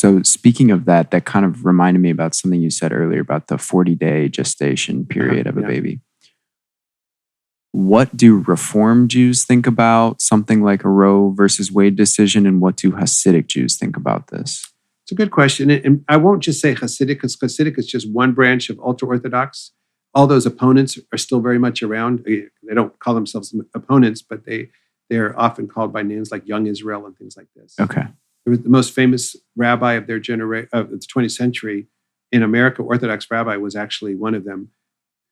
So speaking of that, that kind of reminded me about something you said earlier about the 40-day gestation period of a baby. What do Reform Jews think about something like a Roe versus Wade decision, and what do Hasidic Jews think about this? It's a good question. And I won't just say Hasidic, because Hasidic is just one branch of ultra-Orthodox. All those opponents are still very much around. They don't call themselves opponents, but they're often called by names like Young Israel and things like this. Okay. The most famous rabbi of their generation of the 20th century in America, Orthodox rabbi, was actually one of them,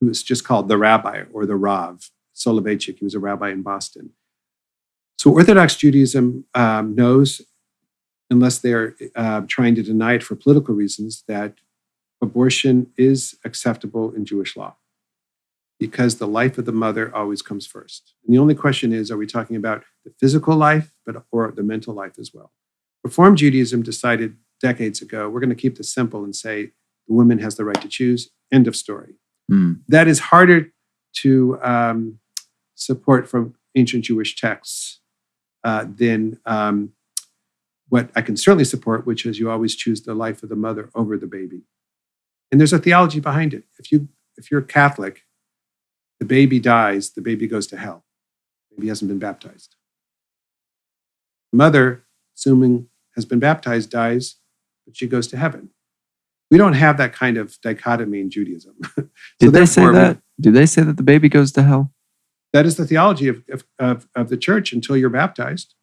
who was just called the Rabbi or the Rav, Soloveitchik. He was a rabbi in Boston. So Orthodox Judaism knows, unless they're trying to deny it for political reasons, that abortion is acceptable in Jewish law because the life of the mother always comes first. And the only question is, are we talking about the physical life or the mental life as well? Reform Judaism decided decades ago, we're going to keep this simple and say the woman has the right to choose, end of story. That is harder to support from ancient Jewish texts than what I can certainly support, which is you always choose the life of the mother over the baby. And there's a theology behind it. If you're Catholic, the baby dies, the baby goes to hell. The baby hasn't been baptized. The mother, assuming has been baptized, dies, but she goes to heaven. We don't have that kind of dichotomy in Judaism. Did they say that? Do they say that the baby goes to hell? That is the theology of the church until you're baptized.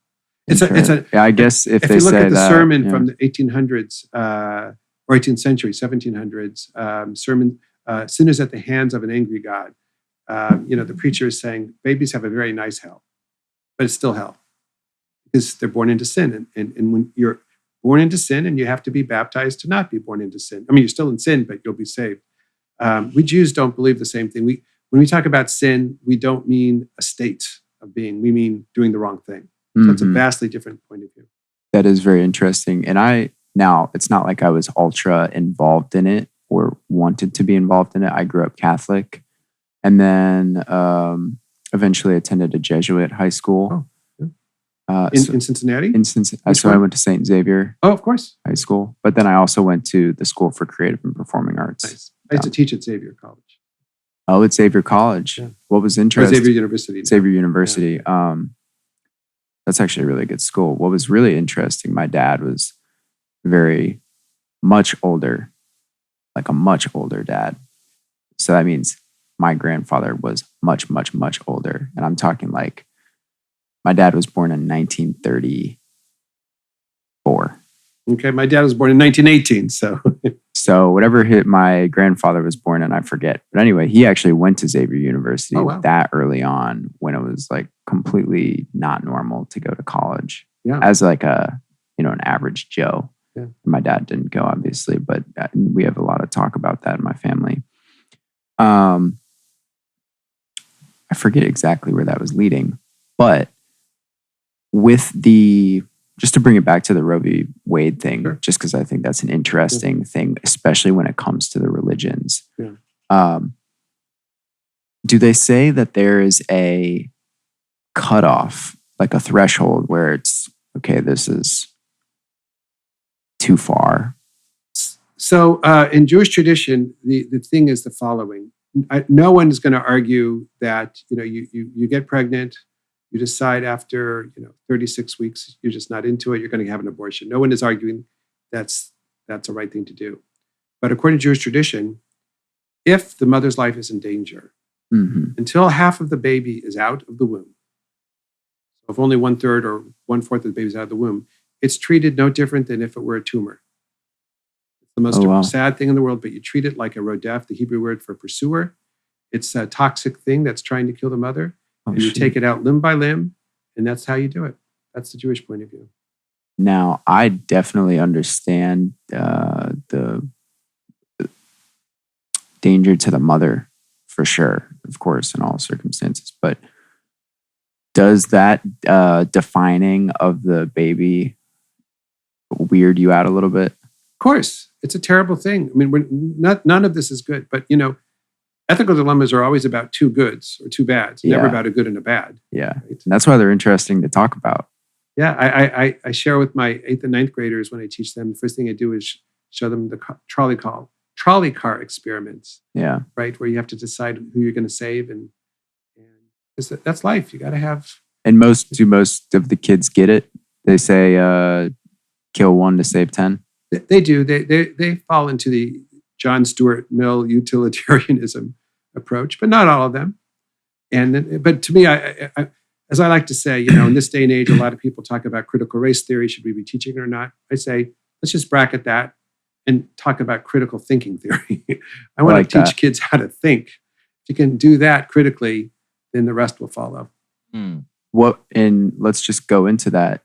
I guess if they you look say at the that, sermon from the 1800s or 18th century, 1700s, sermon, sinners at the hands of an angry God. The preacher is saying babies have a very nice hell, but it's still hell because they're born into sin. And when you're born into sin, and you have to be baptized to not be born into sin. I mean, you're still in sin, but you'll be saved. We Jews don't believe the same thing. When we talk about sin, we don't mean a state of being. We mean doing the wrong thing. So it's a vastly different point of view. That is very interesting. And now it's not like I was ultra involved in it or wanted to be involved in it. I grew up Catholic and then eventually attended a Jesuit high school. In Cincinnati? So I went to St. Xavier. Oh, of course. High school. But then I also went to the School for Creative and Performing Arts. Nice. I used to teach at Xavier College. Oh, at Xavier College. Yeah. What was interesting? Xavier University. Xavier University. Yeah. That's actually a really good school. What was really interesting, my dad was very much older, like a much older dad. So that means my grandfather was much, much, much older. And I'm talking like, my dad was born in 1934. Okay, my dad was born in 1918, so... So whatever hit my grandfather was born in, I forget. But anyway, he actually went to Xavier University that early on when it was like completely not normal to go to college as like an average Joe. Yeah. My dad didn't go, obviously, but we have a lot of talk about that in my family. I forget exactly where that was leading, but with just to bring it back to the Roe v. Wade thing, just because I think that's an interesting thing, especially when it comes to the religions. Yeah. Do they say that there is a cutoff, like a threshold where it's, okay, this is too far? So in Jewish tradition, the thing is the following. No one is going to argue that, you get pregnant, you decide after 36 weeks, you're just not into it, you're going to have an abortion. No one is arguing that's the right thing to do. But according to Jewish tradition, if the mother's life is in danger, until half of the baby is out of the womb, so if only 1/3 or 1/4 of the baby is out of the womb, it's treated no different than if it were a tumor. It's the most sad thing in the world, but you treat it like a rodef, the Hebrew word for pursuer. It's a toxic thing that's trying to kill the mother. And you take it out limb by limb, and that's how you do it. That's the Jewish point of view. Now, I definitely understand the danger to the mother, for sure, of course, in all circumstances. But does that defining of the baby weird you out a little bit? Of course. It's a terrible thing. I mean, none of this is good. But, ethical dilemmas are always about two goods or two bads, never about a good and a bad. Yeah. Right? And that's why they're interesting to talk about. Yeah, I share with my 8th and 9th graders when I teach them. The first thing I do is show them the trolley car experiments. Yeah. Right, where you have to decide who you're going to save, and that's life. You got to have. And most of the kids get it? They say kill one to save 10. They do. They fall into the John Stuart Mill utilitarianism approach, but not all of them. But to me, I as I like to say, in this day and age, a lot of people talk about critical race theory. Should we be teaching it or not? I say, let's just bracket that and talk about critical thinking theory. I want to teach kids how to think. If you can do that critically, then the rest will follow. And let's just go into that.